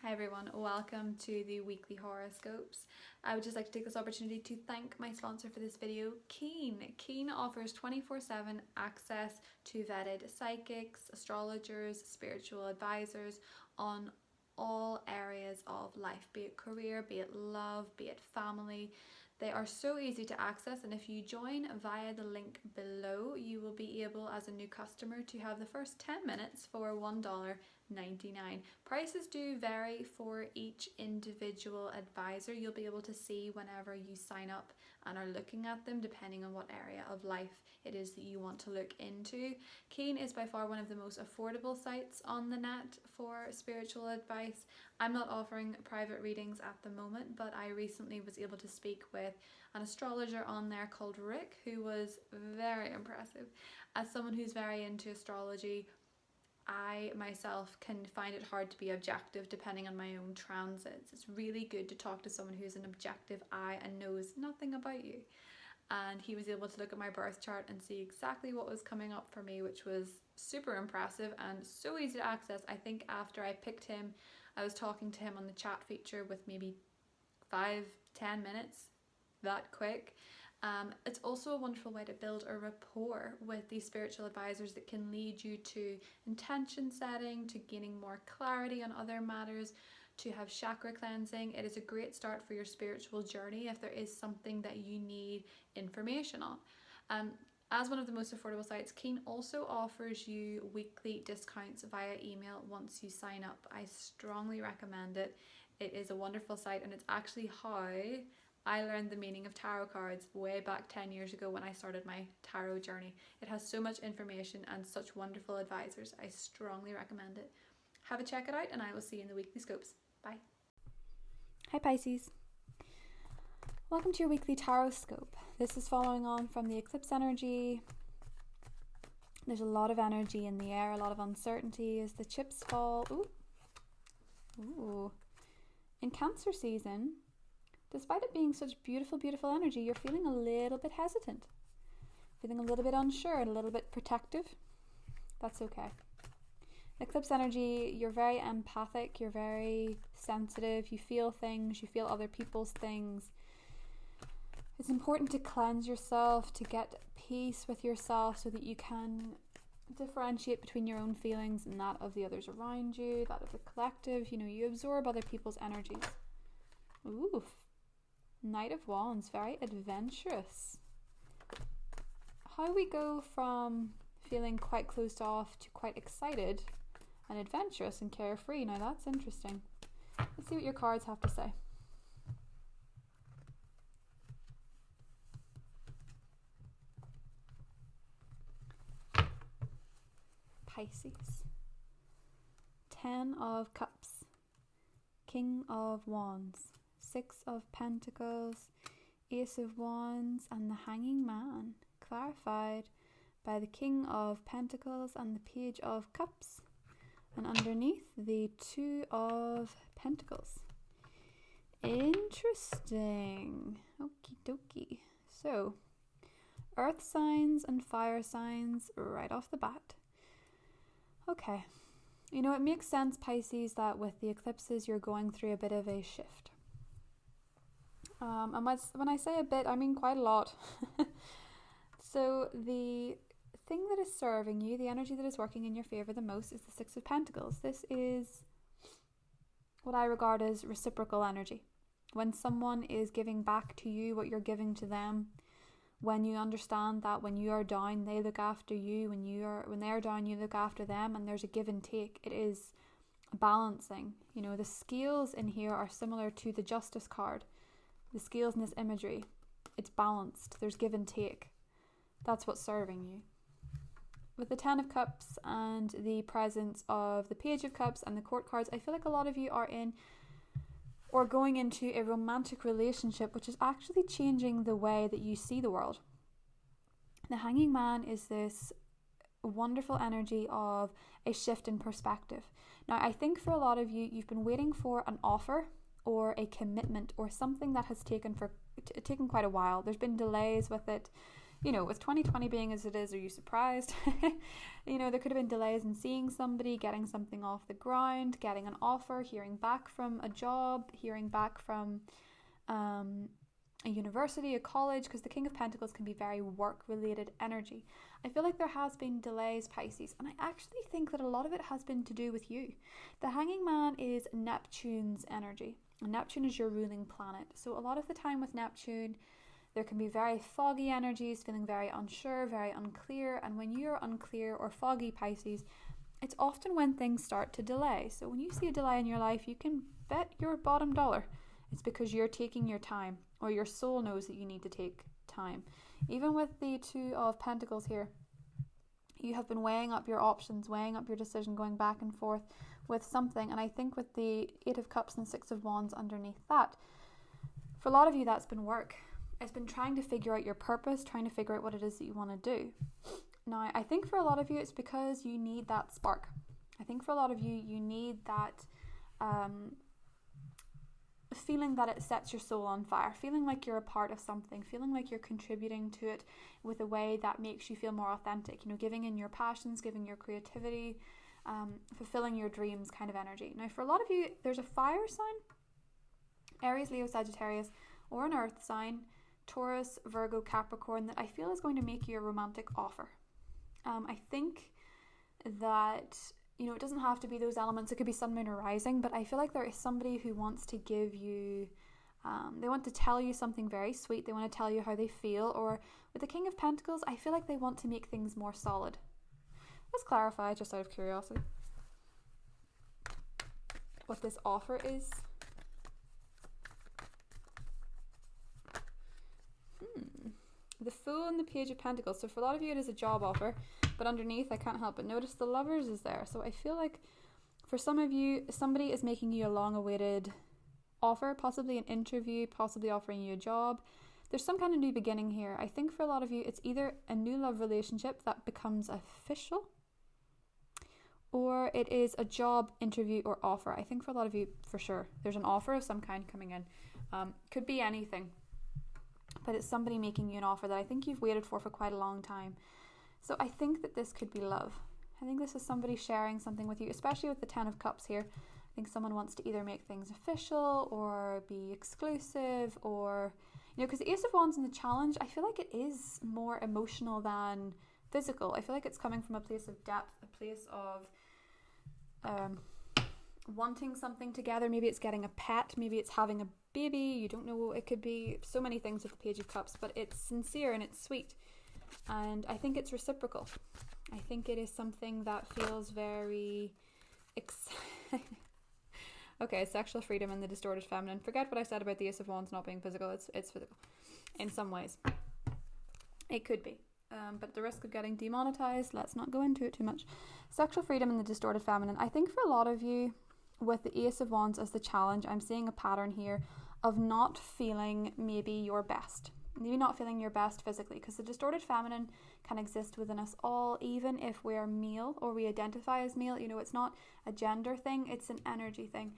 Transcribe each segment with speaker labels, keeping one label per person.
Speaker 1: Hi everyone, welcome to the weekly horoscopes. I would just like to take this opportunity to thank my sponsor for this video, Keen. Keen offers 24/7 access to vetted psychics, astrologers, spiritual advisors on all areas of life, be it career, be it love, be it family. They are so easy to access, and if you join via the link below, you will be able as a new customer to have the first 10 minutes for $1.99. Prices do vary for each individual advisor. You'll be able to see whenever you sign up and are looking at them, depending on what area of life it is that you want to look into. Keen is by far one of the most affordable sites on the net for spiritual advice. I'm not offering private readings at the moment, but I recently was able to speak with an astrologer on there called Rick, who was very impressive. As someone who's very into astrology, I myself can find it hard to be objective depending on my own transits. It's really good to talk to someone who's an objective eye and knows nothing about you. And he was able to look at my birth chart and see exactly what was coming up for me, which was super impressive and so easy to access. I think after I picked him, I was talking to him on the chat feature with maybe 5-10 minutes, that quick. It's also a wonderful way to build a rapport with these spiritual advisors that can lead you to intention setting, to gaining more clarity on other matters, to have chakra cleansing. It is a great start for your spiritual journey if there is something that you need information on. As one of the most affordable sites, Keen also offers you weekly discounts via email once you sign up. I strongly recommend it. It is a wonderful site, and it's actually how I learned the meaning of tarot cards way back 10 years ago when I started my tarot journey. It has so much information and such wonderful advisors. I strongly recommend it. Have a check it out, and I will see you in the weekly scopes. Bye.
Speaker 2: Hi Pisces. Welcome to your weekly tarot scope. This is following on from the eclipse energy. There's a lot of energy in the air, a lot of uncertainty as the chips fall. Ooh. In Cancer season, despite it being such beautiful, beautiful energy, you're feeling a little bit hesitant, feeling a little bit unsure, a little bit protective. That's okay. Eclipse energy, you're very empathic, you're very sensitive, you feel things, you feel other people's things. It's important to cleanse yourself, to get peace with yourself so that you can differentiate between your own feelings and that of the others around you, that of the collective. You absorb other people's energies. Ooh, Knight of Wands, very adventurous. How we go from feeling quite closed off to quite excited and adventurous and carefree. Now that's interesting. Let's see what your cards have to say. Pisces. 10 of Cups. King of Wands. 6 of Pentacles. Ace of Wands and the Hanging Man. Clarified by the King of Pentacles and the Page of Cups. And underneath, the 2 of Pentacles. Interesting. Okie dokie. So, earth signs and fire signs right off the bat. Okay. It makes sense, Pisces, that with the eclipses, you're going through a bit of a shift. And when I say a bit, I mean quite a lot. So the thing that is serving you, the energy that is working in your favor the most, is the 6 of Pentacles. This is what I regard as reciprocal energy. When someone is giving back to you what you're giving to them, when you understand that when you are down, they look after you, when they are down, you look after them, and there's a give and take. It is balancing. The scales in here are similar to the Justice card. The scales in this imagery, it's balanced. There's give and take. That's what's serving you. With the 10 of Cups and the presence of the Page of Cups and the Court cards, I feel like a lot of you are in or going into a romantic relationship, which is actually changing the way that you see the world. The Hanging Man is this wonderful energy of a shift in perspective. Now, I think for a lot of you, you've been waiting for an offer or a commitment or something that has taken quite a while. There's been delays with it. you know, with 2020 being as it is, are you surprised? You know, there could have been delays in seeing somebody, getting something off the ground, getting an offer, hearing back from a job, hearing back from a university, a college, because the King of Pentacles can be very work-related energy. I feel like there has been delays, Pisces, and I actually think that a lot of it has been to do with you. The Hanging Man is Neptune's energy, and Neptune is your ruling planet. So a lot of the time with Neptune, there can be very foggy energies, feeling very unsure, very unclear. And when you're unclear or foggy, Pisces, it's often when things start to delay. So when you see a delay in your life, you can bet your bottom dollar it's because you're taking your time, or your soul knows that you need to take time. Even with the Two of Pentacles here, you have been weighing up your options, weighing up your decision, going back and forth with something. And I think with the Eight of Cups and Six of Wands underneath that, for a lot of you, that's been work. It's been trying to figure out your purpose, trying to figure out what it is that you want to do. Now, I think for a lot of you, it's because you need that spark. I think for a lot of you, you need that feeling that it sets your soul on fire, feeling like you're a part of something, feeling like you're contributing to it with a way that makes you feel more authentic, you know, giving in your passions, giving your creativity, fulfilling your dreams kind of energy. Now, for a lot of you, there's a fire sign, Aries, Leo, Sagittarius, or an earth sign, Taurus, Virgo, Capricorn, that I feel is going to make you a romantic offer. I think that, you know, it doesn't have to be those elements. It could be sun, moon, or rising, but I feel like there is somebody who wants to give you, they want to tell you something very sweet. They want to tell you how they feel. Or with the King of Pentacles, I feel like they want to make things more solid. Let's clarify, just out of curiosity, what this offer is. The Fool and the Page of Pentacles. So for a lot of you, it is a job offer, but underneath, I can't help but notice the Lovers is there. So I feel like for some of you, somebody is making you a long-awaited offer, possibly an interview, possibly offering you a job. There's some kind of new beginning here. I think for a lot of you, it's either a new love relationship that becomes official, or it is a job, interview, or offer. I think for a lot of you, for sure, there's an offer of some kind coming in. Could be anything. But it's somebody making you an offer that I think you've waited for quite a long time. So I think that this could be love. I think this is somebody sharing something with you, especially with the Ten of Cups here. I think someone wants to either make things official or be exclusive, or, you know, because the Ace of Wands in the Challenge, I feel like it is more emotional than physical. I feel like it's coming from a place of depth, a place of wanting something together. Maybe it's getting a pet, maybe it's having a baby, you don't know, it could be so many things with the Page of Cups, but it's sincere and it's sweet, and I think it's reciprocal. I think it is something that feels very okay, sexual freedom and the distorted feminine. Forget what I said about the Ace of Wands not being physical. It's physical in some ways. It could be, but at the risk of getting demonetized, let's not go into it too much. Sexual freedom and the distorted feminine. I think for a lot of you, with the Ace of Wands as the challenge, I'm seeing a pattern here of not feeling maybe your best. Maybe not feeling your best physically, because the distorted feminine can exist within us all, even if we're male or we identify as male. You know, it's not a gender thing, it's an energy thing.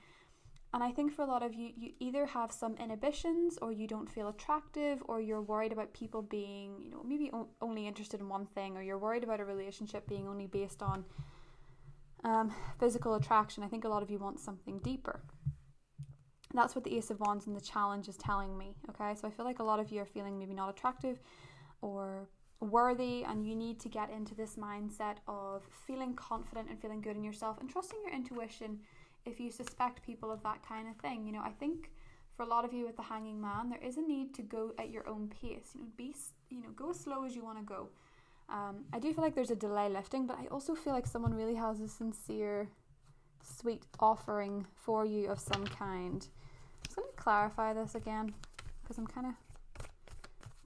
Speaker 2: And I think for a lot of you, you either have some inhibitions, or you don't feel attractive, or you're worried about people being, you know, maybe only interested in one thing, or you're worried about a relationship being only based on physical attraction. I think a lot of you want something deeper. That's what the Ace of Wands in the challenge is telling me, okay? So I feel like a lot of you are feeling maybe not attractive or worthy, and you need to get into this mindset of feeling confident and feeling good in yourself and trusting your intuition if you suspect people of that kind of thing. You know, I think for a lot of you with the Hanging Man, there is a need to go at your own pace. Go as slow as you want to go. I do feel like there's a delay lifting, but I also feel like someone really has a sincere, sweet offering for you of some kind. I'm just going to clarify this again, because I'm kind of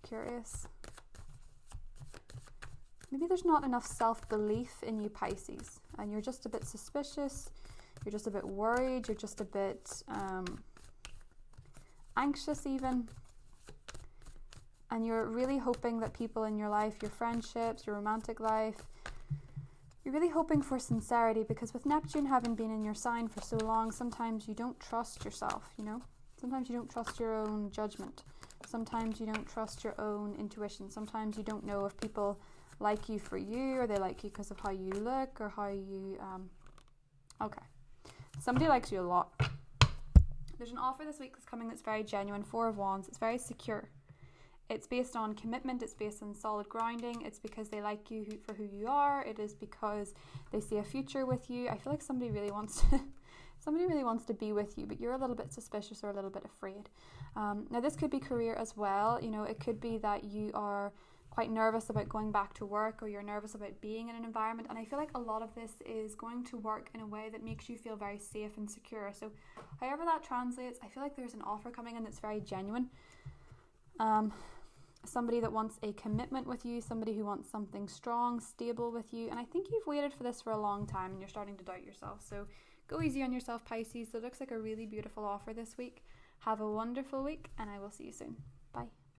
Speaker 2: curious. Maybe there's not enough self-belief in you, Pisces, and you're just a bit suspicious, you're just a bit worried, you're just a bit anxious even. And you're really hoping that people in your life, your friendships, your romantic life, you're really hoping for sincerity, because with Neptune having been in your sign for so long, sometimes you don't trust yourself, you know? Sometimes you don't trust your own judgment. Sometimes you don't trust your own intuition. Sometimes you don't know if people like you for you, or they like you because of how you look, or how you, okay. Somebody likes you a lot. There's an offer this week that's coming that's very genuine. 4 of Wands. It's very secure. It's based on commitment. It's based on solid grounding. It's because they like you for who you are. It is because they see a future with you. I feel like somebody really wants to be with you, but you're a little bit suspicious or a little bit afraid. Now this could be career as well. You know, it could be that you are quite nervous about going back to work, or you're nervous about being in an environment, and I feel like a lot of this is going to work in a way that makes you feel very safe and secure. So however that translates, I feel like there's an offer coming in that's very genuine. Somebody that wants a commitment with you, somebody who wants something strong, stable with you, and I think you've waited for this for a long time and you're starting to doubt yourself. So go easy on yourself, Pisces. So it looks like a really beautiful offer this week. Have a wonderful week, and I will see you soon. Bye.